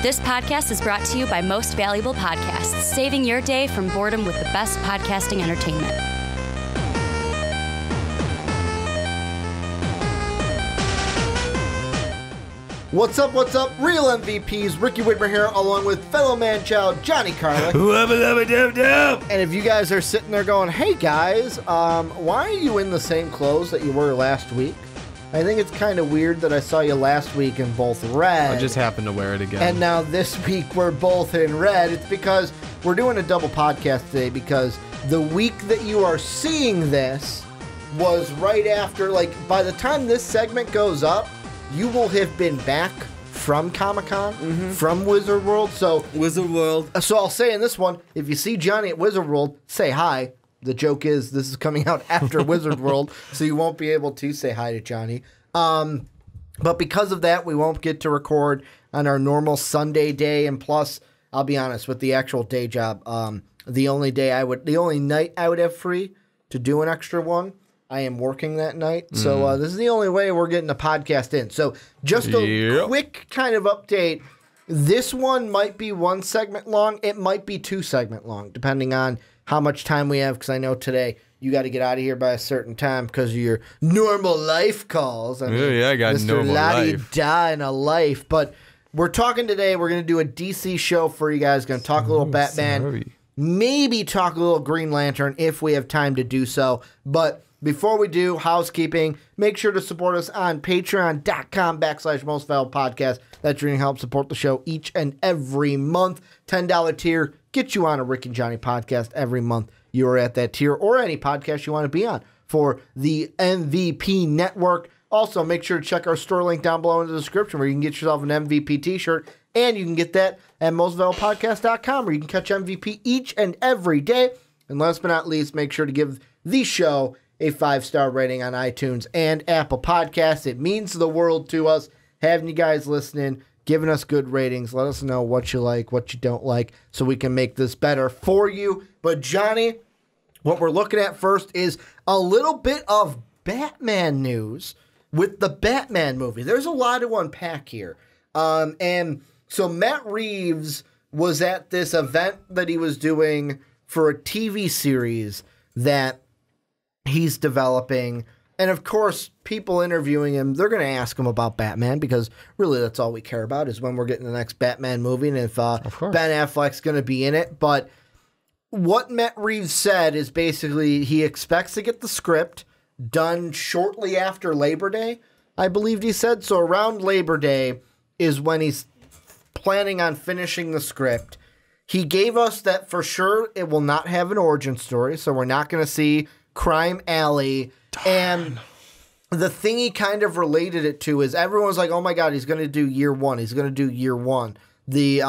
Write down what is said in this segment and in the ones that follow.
This podcast is brought to you by Most Valuable Podcasts, saving your day from boredom with the best podcasting entertainment. What's up, real MVPs, Ricky Widmer here, along with fellow man-child Johnny Karlic. And if you guys are sitting there going, hey guys, why are you in the same clothes that you were last week? I think it's kind of weird that I saw you last week in both red. I just happened to wear it again. And now this week we're both in red. It's because we're doing a double podcast today because the week that you are seeing this was right after, like, by the time this segment goes up, you will have been back from Comic-Con, from Wizard World. So I'll say in this one, if you see Johnny at Wizard World, say hi. The joke is this is coming out after Wizard World, so you won't be able to say hi to Johnny. But because of that, we won't get to record on our normal Sunday day. And plus, I'll be honest, with the actual day job, the only night I would have free to do an extra one, I am working that night. So this is the only way we're getting a podcast in. So just a quick kind of update. This one might be one segment long. It might be 2 segment long, depending on how much time we have, because I know today you got to get out of here by a certain time because of your normal life calls. I mean, I got Mr. normal life. La-di-da in a life. But we're talking today. We're going to do a DC show for you guys. Going to talk a little Batman. Maybe talk a little Green Lantern if we have time to do so. But before we do, housekeeping, make sure to support us on patreon.com/mostvaluablepodcast. That's really help support the show each and every month. $10 tier gets you on a Rick and Johnny podcast every month. You are at that tier or any podcast you want to be on for the MVP network. Also, make sure to check our store link down below in the description where you can get yourself an MVP t-shirt. And you can get that at mostvaluablepodcast.com where you can catch MVP each and every day. And last but not least, make sure to give the show a 5-star rating on iTunes and Apple Podcasts. It means the world to us having you guys listening, giving us good ratings. Let us know what you like, what you don't like, so we can make this better for you. But Johnny, what we're looking at first is a little bit of Batman news with the Batman movie. There's a lot to unpack here. And so Matt Reeves was at this event that he was doing for a TV series that he's developing. And of course, people interviewing him, they're going to ask him about Batman because really that's all we care about is when we're getting the next Batman movie and if Ben Affleck's going to be in it. But what Matt Reeves said is basically he expects to get the script done shortly after Labor Day, I believe he said. So around Labor Day is when he's planning on finishing the script. He gave us that for sure it will not have an origin story, so we're not going to see Crime Alley. And the thing he kind of related it to is everyone's like, oh my God, he's going to do year one. He's going to do year one. The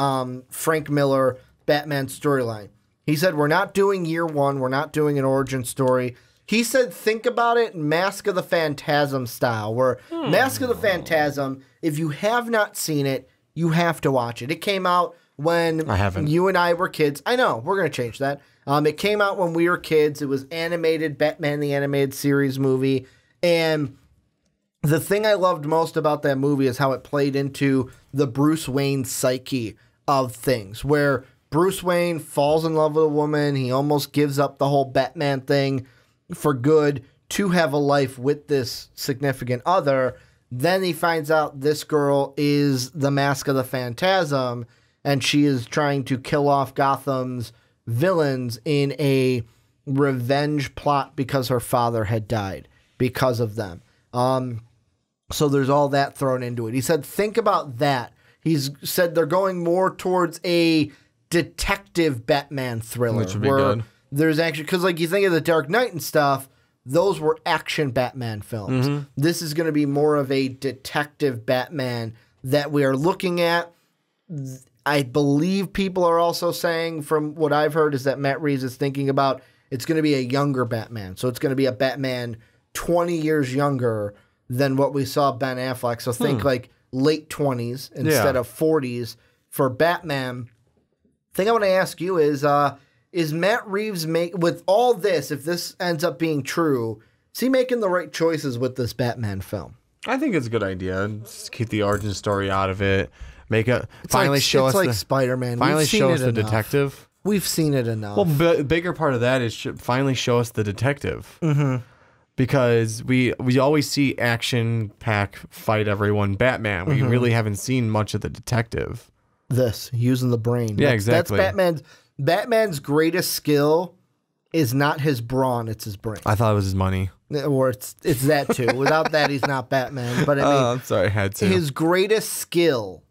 Frank Miller Batman storyline. He said, we're not doing year one. We're not doing an origin story. He said, think about it Mask of the Phantasm style, where Mask of the Phantasm, if you have not seen it, you have to watch it. It came out when you and I were kids. I know, we're going to change that. It came out when we were kids. It was animated, Batman the Animated Series movie. And the thing I loved most about that movie is how it played into the Bruce Wayne psyche of things, where Bruce Wayne falls in love with a woman. He almost gives up the whole Batman thing for good to have a life with this significant other. Then he finds out this girl is the Mask of the Phantasm, and she is trying to kill off Gotham's villains in a revenge plot because her father had died because of them. So there's all that thrown into it. He said, think about that. He's said they're going more towards a detective Batman thriller. Which would be good. There's actually, because like you think of the Dark Knight and stuff, those were action Batman films. This is going to be more of a detective Batman that we are looking at. I believe people are also saying, from what I've heard, is that Matt Reeves is thinking about it's going to be a younger Batman. So it's going to be a Batman 20 years younger than what we saw Ben Affleck. So think like late 20s instead of 40s for Batman. Thing I want to ask you is Matt Reeves with all this, if this ends up being true, is he making the right choices with this Batman film? I think it's a good idea. Just keep the origin story out of it. finally show us it's like the Spider-Man. finally show us the enough. detective. We've seen it enough. Well, bigger part of that is finally show us the detective. Mm-hmm. Because we always see action pack fight everyone Batman. We really haven't seen much of the detective. Using the brain. Yeah, exactly. That's Batman's greatest skill is not his brawn, it's his brain. I thought it was his money. Or it's that too. Without that, he's not Batman. But I mean, I'm sorry, I had to. His greatest skill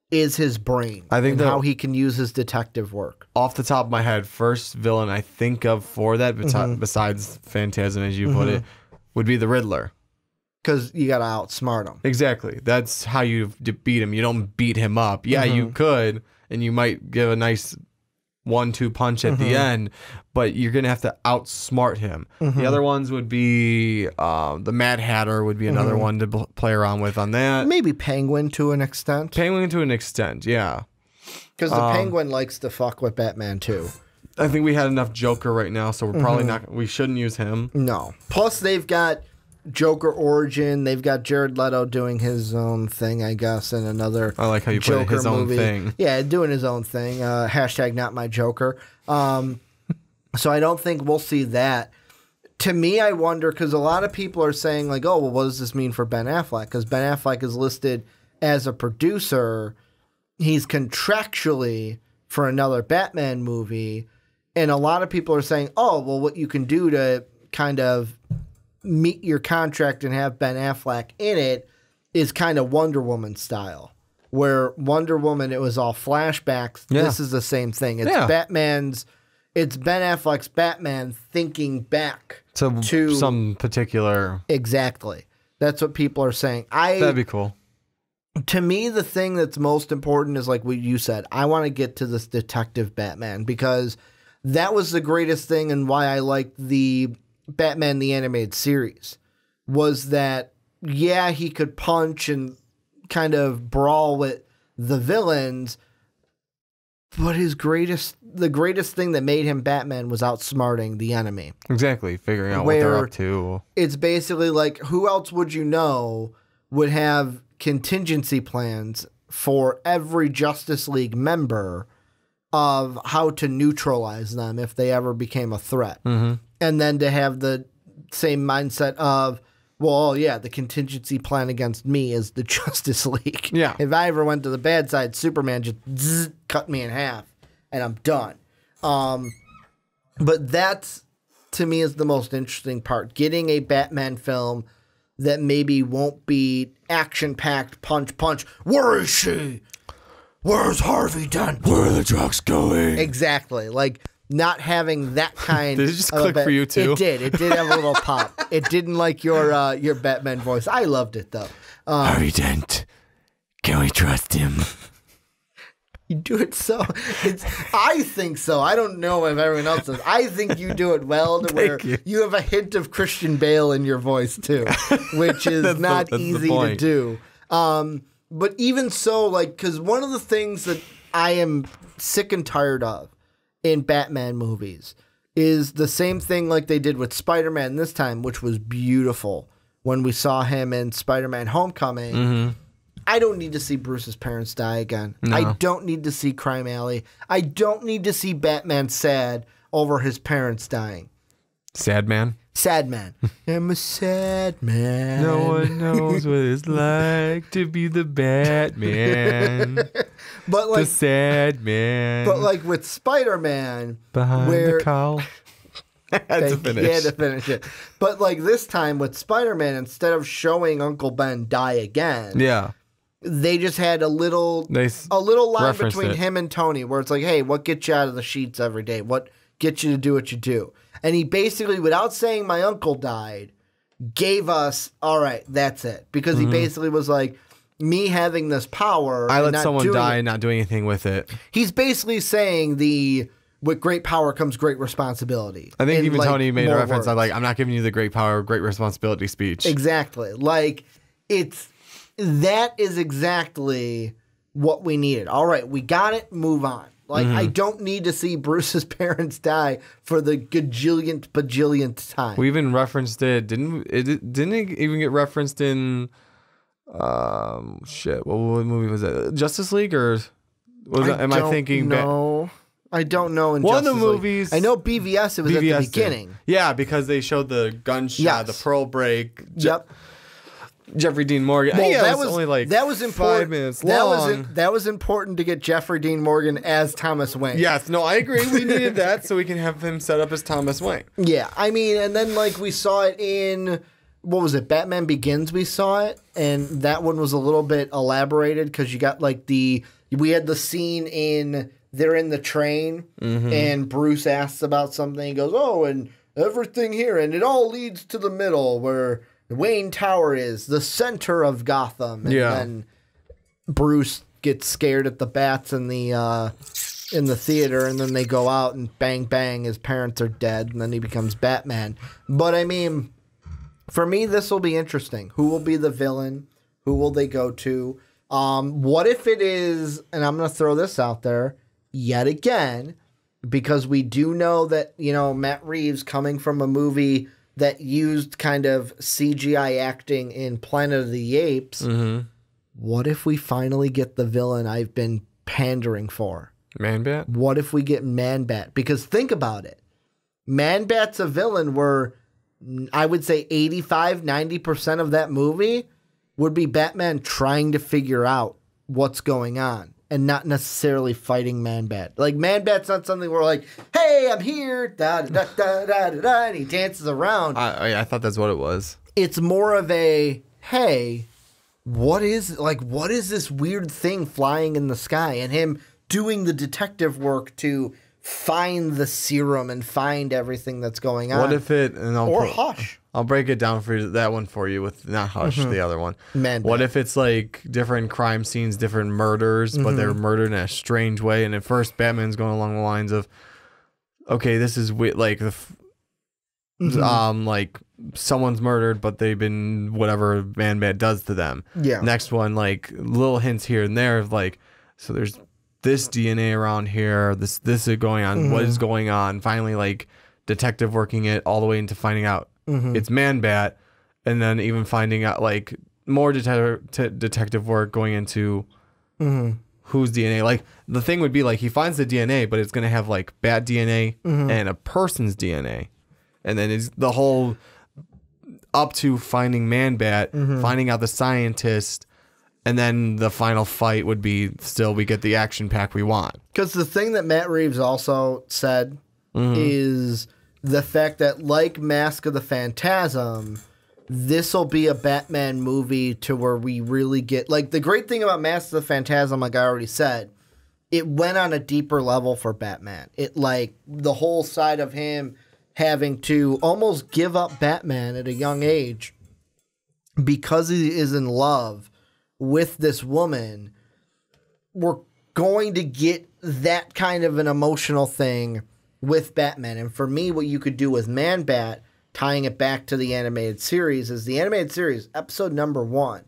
is his brain. I think how he can use his detective work. Off the top of my head, first villain I think of for that, besides Phantasm, as you put it, would be the Riddler. Because you got to outsmart him. Exactly. That's how you beat him. You don't beat him up. Yeah, you could, and you might give a nice 1-2 punch at the end, but you're going to have to outsmart him. The other ones would be the Mad Hatter would be another one to play around with on that. Maybe Penguin to an extent. Penguin to an extent, yeah. Because the Penguin likes to fuck with Batman too. I think we had enough Joker right now, so we're probably not. We shouldn't use him. No. Plus, they've got Joker origin. They've got Jared Leto doing his own thing, I guess, in another. I like how you Joker put it, his own movie. thing. Yeah, doing his own thing. Hashtag not my Joker. So I don't think we'll see that. To me, I wonder, because a lot of people are saying, like, oh, well, what does this mean for Ben Affleck? Because Ben Affleck is listed as a producer. He's contractually for another Batman movie. And a lot of people are saying, oh, well, what you can do to kind of meet your contract and have Ben Affleck in it is kind of Wonder Woman style. Where Wonder Woman, it was all flashbacks. Yeah. This is the same thing. It's it's Ben Affleck's Batman thinking back to some particular. Exactly. That's what people are saying. That'd be cool. To me, the thing that's most important is like what you said. I want to get to this detective Batman because that was the greatest thing and why I liked the Batman the Animated Series was that, yeah, he could punch and kind of brawl with the villains, but the greatest thing that made him Batman was outsmarting the enemy. Exactly, figuring out what they're up to. It's basically like, who else would you know would have contingency plans for every Justice League member of how to neutralize them if they ever became a threat. And then to have the same mindset of, well, yeah, the contingency plan against me is the Justice League. Yeah. If I ever went to the bad side, Superman just cut me in half and I'm done. But that's, to me, is the most interesting part. Getting a Batman film that maybe won't be action-packed, punch. Where is she? Where's Harvey Dent? Where are the trucks going? Exactly. Like, not having that kind of... Did it just click for you, too? It did. It did have a little pop. It didn't like your Batman voice. I loved it, though. Harvey Dent. Can we trust him? You do it so... I think so. I don't know if everyone else does. I think you do it well to where you have a hint of Christian Bale in your voice, too, which is not easy to do. But even so, like, because one of the things that I am sick and tired of in Batman movies is the same thing like they did with Spider-Man this time, which was beautiful when we saw him in Spider-Man Homecoming. I don't need to see Bruce's parents die again. No. I don't need to see Crime Alley. I don't need to see Batman sad over his parents dying. Sad man? Sad man. I'm a sad man. No one knows what it's like to be the Batman. But like, the sad man. But like with Spider-Man, behind the cowl. You had to finish it. But like this time with Spider-Man, instead of showing Uncle Ben die again, they just had a little line between him and Tony where it's like, hey, what gets you out of the sheets every day? What gets you to do what you do? And he basically, without saying my uncle died, gave us, all right, that's it. Because he basically was like, me having this power. I let someone die and not do anything with it. He's basically saying with great power comes great responsibility. I think even Tony made a reference on I'm not giving you the great power, great responsibility speech. Exactly. Like, that is exactly what we needed. All right, we got it, move on. Like, I don't need to see Bruce's parents die for the bajillionth time. We even referenced it. Didn't it even get referenced in Shit. What movie was that? Justice League or am I thinking? No, I don't know. In One of the Justice League. movies. I know BVS. It was at the beginning. Yeah, because they showed the gunshot, the pearl break. Yep. Jeffrey Dean Morgan. Well, that was only like that was important. 5 minutes long. That was important to get Jeffrey Dean Morgan as Thomas Wayne. Yes, no, I agree. We needed that so we can have him set up as Thomas Wayne. Yeah, I mean, and then like we saw it in what was it? Batman Begins. We saw it, and that one was a little bit elaborated because you got like we had the scene in they're in the train, and Bruce asks about something. He goes, "Oh, and everything here, and it all leads to the middle where Wayne Tower is the center of Gotham." And then Bruce gets scared at the bats in the theater, and then they go out and bang bang, his parents are dead, and then he becomes Batman. But I mean, for me, this will be interesting. Who will be the villain? Who will they go to? What if it is, and I'm going to throw this out there yet again, because we do know that, Matt Reeves coming from a movie that used kind of CGI acting in Planet of the Apes. What if we finally get the villain I've been pandering for? Man-Bat? What if we get Man-Bat? Because think about it. Man-Bat's a villain where I would say 85-90% of that movie would be Batman trying to figure out what's going on and not necessarily fighting Man-Bat. Like, Man-Bat's not something where like, hey, I'm here, da-da-da-da-da-da, and he dances around. I thought that's what it was. It's more of a, hey, what is this weird thing flying in the sky? And him doing the detective work to find the serum and find everything that's going on. What if it... Hush. I'll break it down for you, that one for you with not Hush, the other one. Man-Bat. What if it's like different crime scenes, different murders, but they're murdered in a strange way? And at first, Batman's going along the lines of, okay, this is like like someone's murdered, but they've been whatever Man-Bat does to them. Yeah. Next one, like little hints here and there of like, so there's this DNA around here. This is going on. What is going on? Finally, like detective working it all the way into finding out. It's Man-Bat, and then even finding out like more detective work going into whose DNA. Like the thing would be like he finds the DNA, but it's gonna have like bat DNA and a person's DNA, and then it's the whole up to finding Man-Bat, finding out the scientist, and then the final fight would be still we get the action pack we want. Because the thing that Matt Reeves also said is the fact that, like Mask of the Phantasm, this will be a Batman movie to where we really get... Like, the great thing about Mask of the Phantasm, like I already said, it went on a deeper level for Batman. It, like, the whole side of him having to almost give up Batman at a young age because he is in love with this woman. We're going to get that kind of an emotional thing with Batman. And for me, what you could do with Man-Bat, tying it back to the animated series, is the animated series, episode number 1,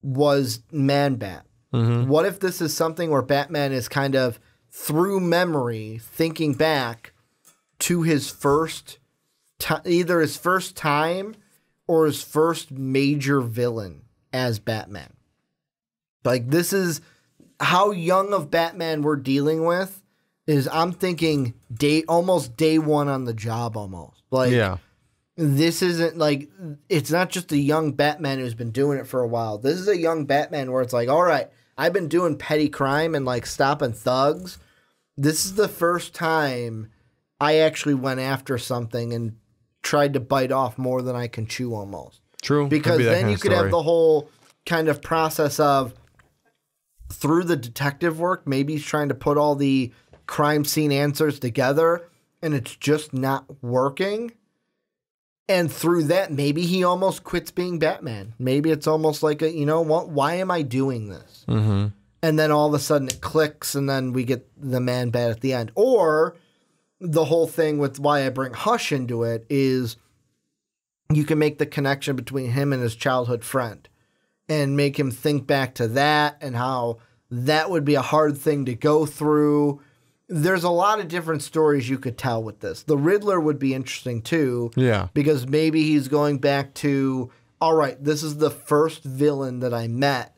was Man-Bat. What if this is something where Batman is kind of, through memory, thinking back to his first, either his first time or his first major villain as Batman? Like, this is how young of Batman we're dealing with. Is I'm thinking almost day one on the job almost. Like, this isn't like, it's not just a young Batman who's been doing it for a while. This is a young Batman where it's like, all right, I've been doing petty crime and like stopping thugs. This is the first time I actually went after something and tried to bite off more than I can chew almost. True. Because then you could have the whole kind of process of, through the detective work, maybe he's trying to put all the crime scene answers together and it's just not working. And through that, maybe he almost quits being Batman. Maybe it's almost like a, you know what, why am I doing this? And then all of a sudden it clicks and then we get the Man-Bat at the end. Or the whole thing with why I bring Hush into it is you can make the connection between him and his childhood friend and make him think back to that and how that would be a hard thing to go through. There's a lot of different stories you could tell with this. The Riddler would be interesting too. Yeah. Because maybe he's going back to all right, this is the first villain that I met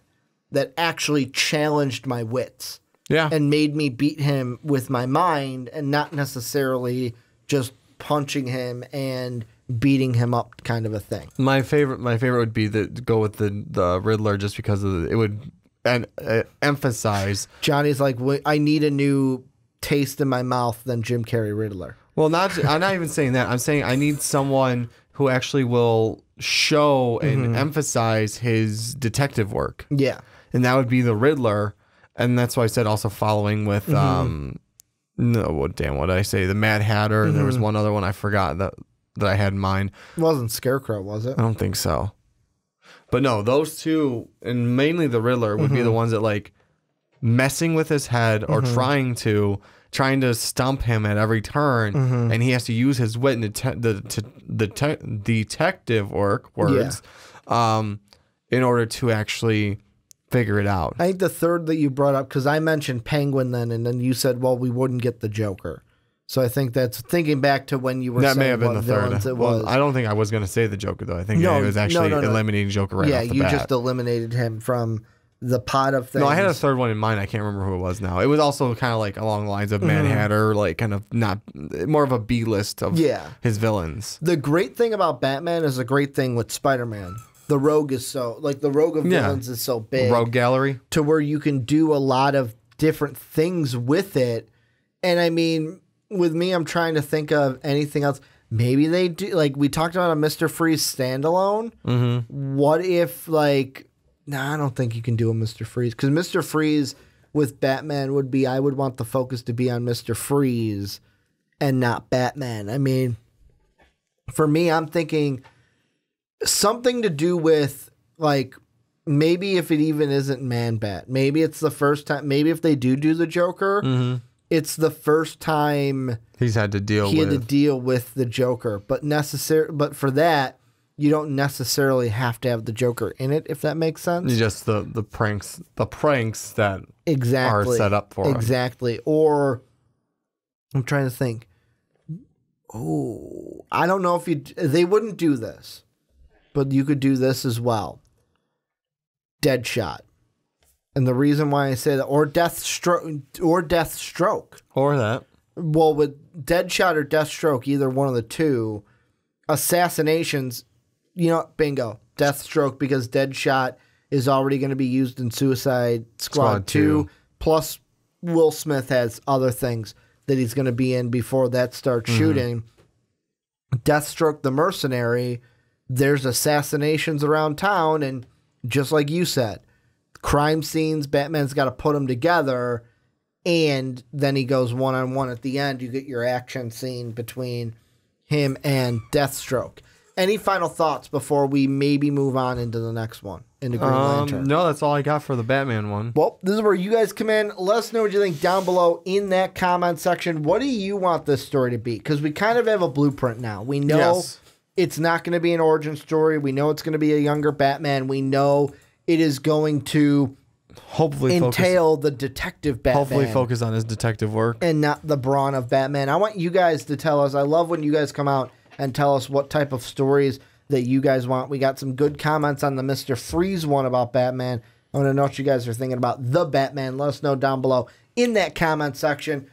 that actually challenged my wits. Yeah. And made me beat him with my mind and not necessarily just punching him and beating him up kind of a thing. My favorite would be to go with the Riddler just because it would emphasize. Johnny's like, I need a new taste in my mouth than Jim Carrey Riddler. Well, I'm not even saying that. I'm saying I need someone who actually will show and emphasize his detective work. Yeah. And that would be the Riddler. And that's why I said also following with, what did I say? The Mad Hatter. And there was one other one I forgot that I had in mind. It wasn't Scarecrow, was it? I don't think so. But no, those two, and mainly the Riddler, would be the ones that like messing with his head or trying to stump him at every turn. And he has to use his wit and detective words in order to actually figure it out. I think the third that you brought up, because I mentioned Penguin then, and then you said, well, we wouldn't get the Joker. So I think that's thinking back to when you were saying may have been what the third. villains it was. Well, I don't think I was going to say the Joker, though. I think it was actually eliminating Joker right off the bat. Yeah, you just eliminated him from the pot of things. No, I had a third one in mind. I can't remember who it was now. It was also kind of like along the lines of Mad Hatter, like kind of not more of a B list of his villains. The great thing about Batman is a great thing with Spider-Man. The Rogue is so, like the Rogue of villains is so big. Rogue Gallery. To where you can do a lot of different things with it. And I mean, with me, I'm trying to think of anything else. Maybe they do, like we talked about a Mr. Freeze standalone. What if like, I don't think you can do a Mr. Freeze. Because Mr. Freeze with Batman would be, I would want the focus to be on Mr. Freeze and not Batman. I mean, for me, I'm thinking something to do with like maybe if it even isn't Man-Bat, maybe it's the first time. Maybe if they do the Joker, it's the first time he's had to deal with the Joker. But for that, you don't necessarily have to have the Joker in it, if that makes sense. Just the pranks that are set up for him. Exactly. Or I'm trying to think. Oh, I don't know if they wouldn't do this. But you could do this as well. Deadshot. And the reason why I say that, or Deathstroke. Or that. Well, with Deadshot or Deathstroke, either one of the two, assassinations, bingo. Deathstroke, because Deadshot is already going to be used in Suicide Squad 2. Plus, Will Smith has other things that he's going to be in before that starts shooting. Deathstroke, the mercenary, there's assassinations around town, and just like you said, crime scenes, Batman's got to put them together, and then he goes one-on-one at the end. You get your action scene between him and Deathstroke. Any final thoughts before we maybe move on into the next one, into Green Lantern? No, that's all I got for the Batman one. Well, this is where you guys come in. Let us know what you think down below in that comment section. What do you want this story to be? Because we kind of have a blueprint now. We know it's not going to be an origin story. We know it's going to be a younger Batman. We know it is going to hopefully entail the detective Batman. Hopefully focus on his detective work. And not the brawn of Batman. I want you guys to tell us. I love when you guys come out and tell us what type of stories that you guys want. We got some good comments on the Mr. Freeze one about Batman. I want to know what you guys are thinking about the Batman. Let us know down below in that comment section.